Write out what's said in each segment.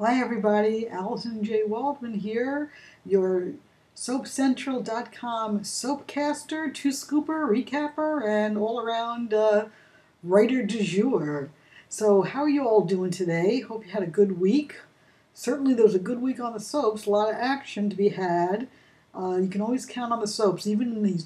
Hi everybody, Allison J. Waldman here, your SoapCentral.com soapcaster, two-scooper, recapper, and all-around writer du jour. So how are you all doing today? Hope you had a good week. Certainly there was a good week on the soaps, a lot of action to be had. You can always count on the soaps, even in these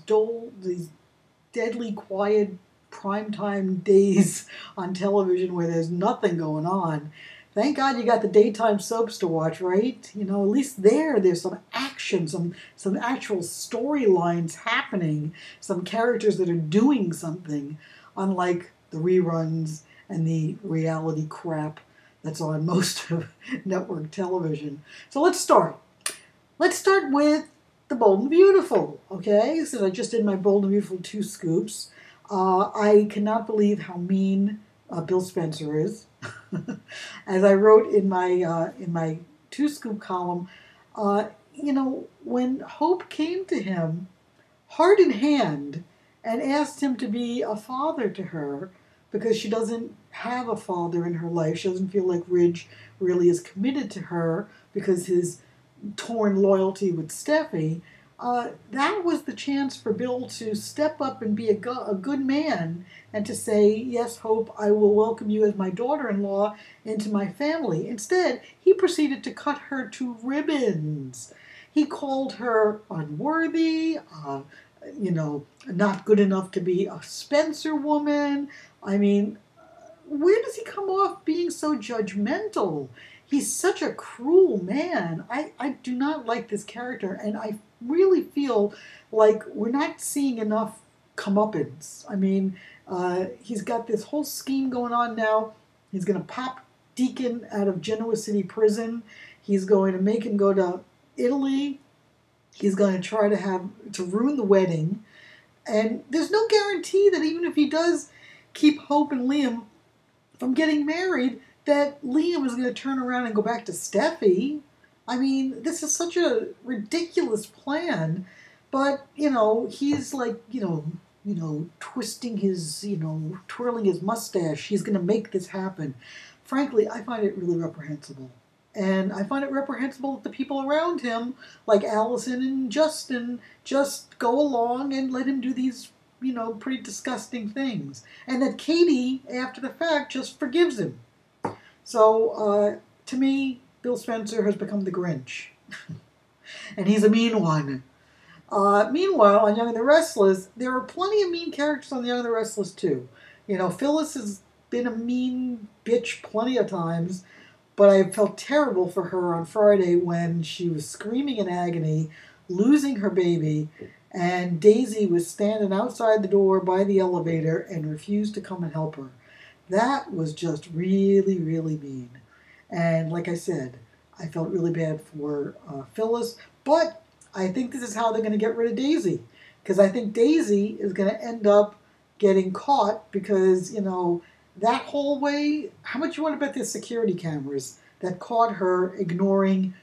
deadly quiet primetime days on television where there's nothing going on. Thank God you got the daytime soaps to watch, right? You know, at least there's some action, some actual storylines happening, some characters that are doing something, unlike the reruns and the reality crap that's on most of network television. So let's start. Let's start with the Bold and Beautiful, okay? Since I just did my Bold and Beautiful 2 scoops, I cannot believe how mean Bill Spencer is. As I wrote in my 2-scoop column, when Hope came to him, heart in hand, and asked him to be a father to her because she doesn't have a father in her life. She doesn't feel like Ridge really is committed to her because his torn loyalty with Steffi. That was the chance for Bill to step up and be a good man and to say, yes, Hope, I will welcome you as my daughter-in-law into my family. Instead, he proceeded to cut her to ribbons. He called her unworthy, not good enough to be a Spencer woman. I mean, where does he come off being so judgmental? He's such a cruel man. I do not like this character, and I really feel like we're not seeing enough comeuppance. I mean, he's got this whole scheme going on now. He's going to pop Deacon out of Genoa City prison. He's going to make him go to Italy. He's going to try to ruin the wedding. And there's no guarantee that even if he does keep Hope and Liam from getting married, that Liam is going to turn around and go back to Steffi. I mean, this is such a ridiculous plan. But, he's like, twisting his, twirling his mustache. He's going to make this happen. Frankly, I find it really reprehensible. And I find it reprehensible that the people around him, like Allison and Justin, just go along and let him do these, pretty disgusting things. And that Katie, after the fact, just forgives him. So, to me, Bill Spencer has become the Grinch. And he's a mean one. Meanwhile, on Young and the Restless, there are plenty of mean characters on Young and the Restless, too. Phyllis has been a mean bitch plenty of times, but I felt terrible for her on Friday when she was screaming in agony, losing her baby, and Daisy was standing outside the door by the elevator and refused to come and help her. That was just really, really mean. And like I said, I felt really bad for Phyllis, but I think this is how they're going to get rid of Daisy. Because I think Daisy is going to end up getting caught because, that whole way, how much you want to bet there's security cameras that caught her ignoring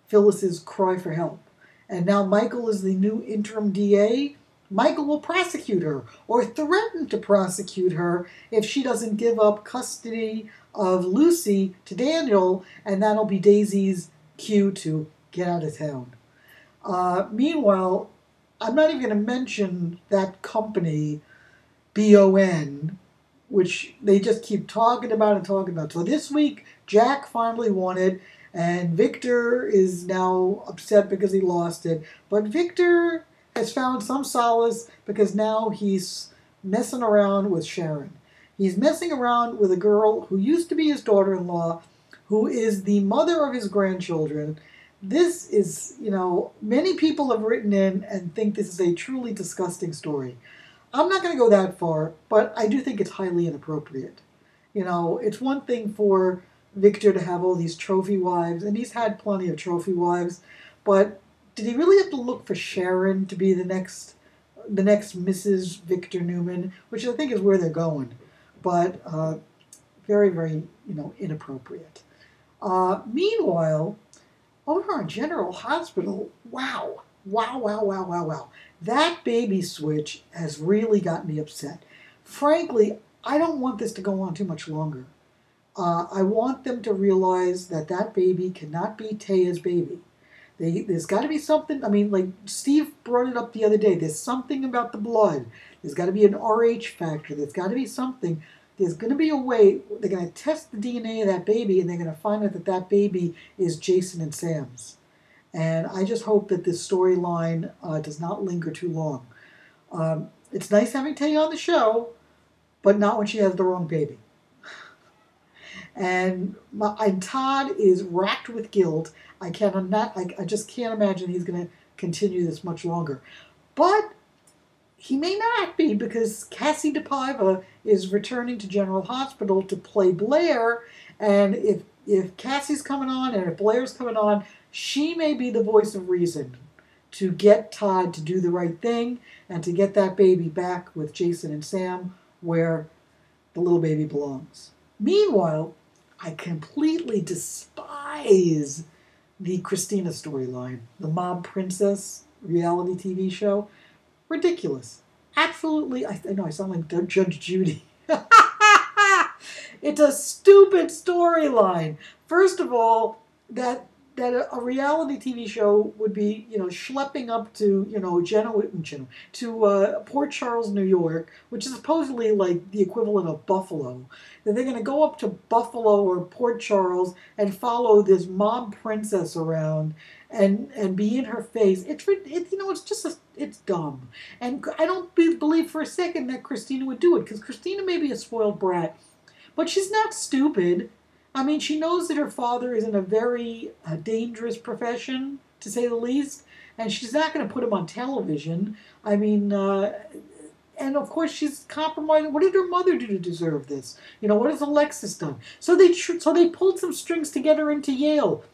Phyllis's cry for help? And now Michael is the new interim DA. Michael will prosecute her or threaten to prosecute her if she doesn't give up custody of Lucy to Daniel, and that'll be Daisy's cue to get out of town. Meanwhile, I'm not even going to mention that company, BON, which they just keep talking about and talking about. So this week, Jack finally won it, and Victor is now upset because he lost it. But Victor has found some solace because now he's messing around with Sharon. He's messing around with a girl who used to be his daughter-in-law, who is the mother of his grandchildren. This is, many people have written in and think this is a truly disgusting story. I'm not going to go that far, but I do think it's highly inappropriate. It's one thing for Victor to have all these trophy wives, and he's had plenty of trophy wives, but did he really have to look for Sharon to be the next Mrs. Victor Newman, which I think is where they're going, but very, very, inappropriate. Meanwhile, over on General Hospital, wow. That baby switch has really got me upset. Frankly, I don't want this to go on too much longer. I want them to realize that that baby cannot be Taya's baby. There's got to be something. I mean, like Steve brought it up the other day. There's something about the blood. There's got to be an RH factor. There's got to be something. There's going to be a way. They're going to test the DNA of that baby, and they're going to find out that that baby is Jason and Sam's. And I just hope that this storyline does not linger too long. It's nice having Taya on the show, but not when she has the wrong baby. And Todd is racked with guilt. I just can't imagine he's going to continue this much longer. But he may not be, because Cassie DePaiva is returning to General Hospital to play Blair. And if Cassie's coming on and if Blair's coming on, she may be the voice of reason to get Todd to do the right thing and to get that baby back with Jason and Sam where the little baby belongs. Meanwhile, I completely despise the Christina storyline, the mob princess reality TV show. Ridiculous. Absolutely. I know I sound like Judge Judy. It's a stupid storyline. First of all, that a reality TV show would be, schlepping up to, to Port Charles, New York, which is supposedly like the equivalent of Buffalo. That they're going to go up to Buffalo or Port Charles and follow this mob princess around and be in her face. It's dumb. And I don't believe for a second that Christina would do it, because Christina may be a spoiled brat, but she's not stupid. I mean, she knows that her father is in a very dangerous profession, to say the least, and she's not going to put him on television. I mean, and of course she's compromising. What did her mother do to deserve this? What has Alexis done? So they pulled some strings to get her into Yale.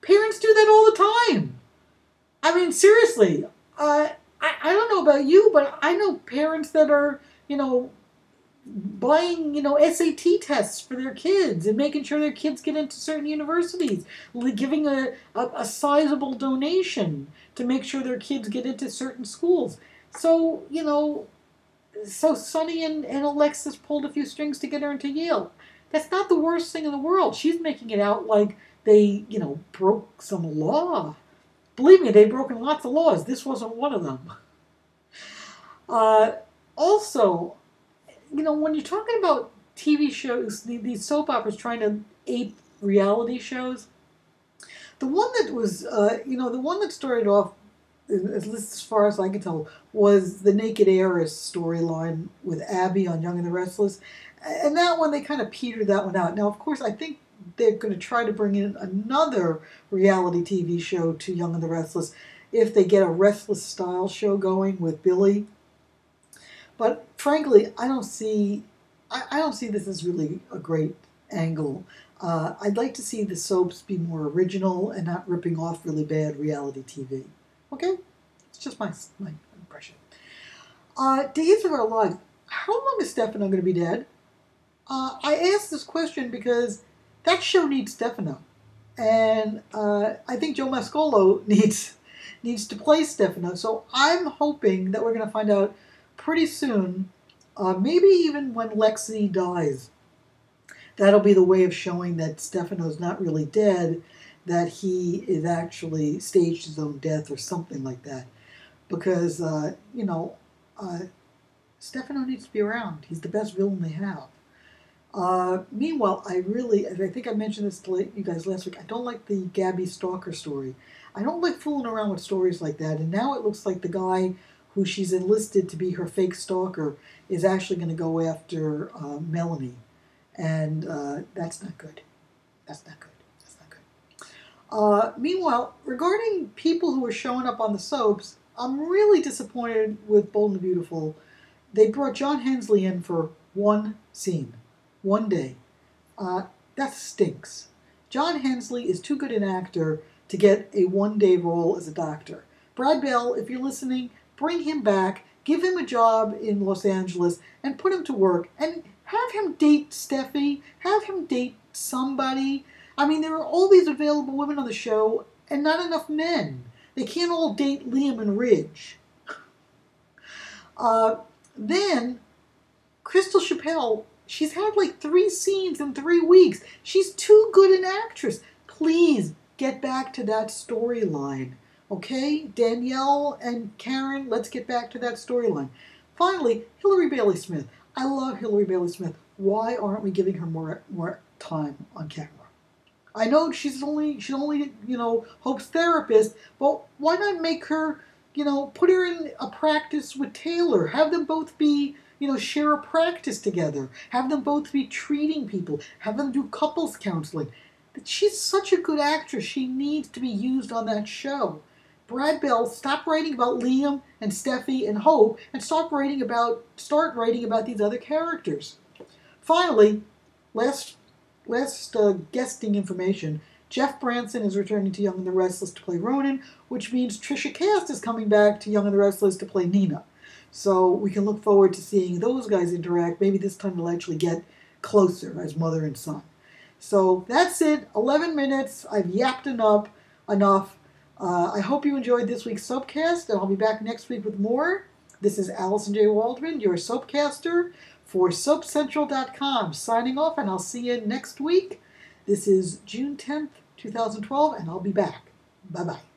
Parents do that all the time. I mean, seriously. I don't know about you, but I know parents that are, buying, SAT tests for their kids and making sure their kids get into certain universities, giving a sizable donation to make sure their kids get into certain schools. So, so Sonny and Alexis pulled a few strings to get her into Yale. That's not the worst thing in the world. She's making it out like they, broke some law. Believe me, they've broken lots of laws. This wasn't one of them. Also, when you're talking about TV shows, these soap operas trying to ape reality shows, the one that was, the one that started off, at least as far as I can tell, was the Naked Heiress storyline with Abby on Young and the Restless. And that one, they kind of petered that one out. Now, of course, I think they're going to try to bring in another reality TV show to Young and the Restless if they get a Restless-style show going with Billy. But frankly, I don't see this as really a great angle. I'd like to see the soaps be more original and not ripping off really bad reality TV. Okay? It's just my impression. Days of Our Lives. How long is Stefano going to be dead? I asked this question because that show needs Stefano. And I think Joe Mascolo needs to play Stefano. So I'm hoping that we're going to find out pretty soon, maybe even when Lexi dies. That'll be the way of showing that Stefano's not really dead, that he is actually staged his own death or something like that. Because, Stefano needs to be around. He's the best villain they have. Meanwhile, I think I mentioned this to you guys last week, I don't like the Gabby Stalker story. I don't like fooling around with stories like that, and now it looks like the guy who she's enlisted to be her fake stalker is actually going to go after Melanie. And that's not good. That's not good. That's not good. Meanwhile, regarding people who are showing up on the soaps, I'm really disappointed with Bold and the Beautiful. They brought John Hensley in for one scene, one day. That stinks. John Hensley is too good an actor to get a one-day role as a doctor. Brad Bell, if you're listening, bring him back, give him a job in Los Angeles, and put him to work. And have him date Steffi. Have him date somebody. I mean, there are all these available women on the show, and not enough men. They can't all date Liam and Ridge. Then, Crystal Chappelle She's had like 3 scenes in 3 weeks. She's too good an actress. Please get back to that storyline. Okay? Danielle and Karen, let's get back to that storyline. Finally, Hilary Bailey Smith. I love Hilary Bailey Smith. Why aren't we giving her more time on camera? I know she's only Hope's therapist, but why not make her, put her in a practice with Taylor? Have them both be, share a practice together. Have them both be treating people. Have them do couples counseling. She's such a good actress. She needs to be used on that show. Brad Bell, stop writing about Liam and Steffi and Hope, and start writing about these other characters. Finally, last guesting information. Jeff Branson is returning to Young and the Restless to play Ronan, which means Trisha Cast is coming back to Young and the Restless to play Nina. So we can look forward to seeing those guys interact. Maybe this time they'll actually get closer as mother and son. So that's it. 11 minutes. I've yapped enough. I hope you enjoyed this week's Soapcast, and I'll be back next week with more. This is Allison J. Waldman, your Soapcaster for SoapCentral.com, signing off, and I'll see you next week. This is June 10th, 2012, and I'll be back. Bye-bye.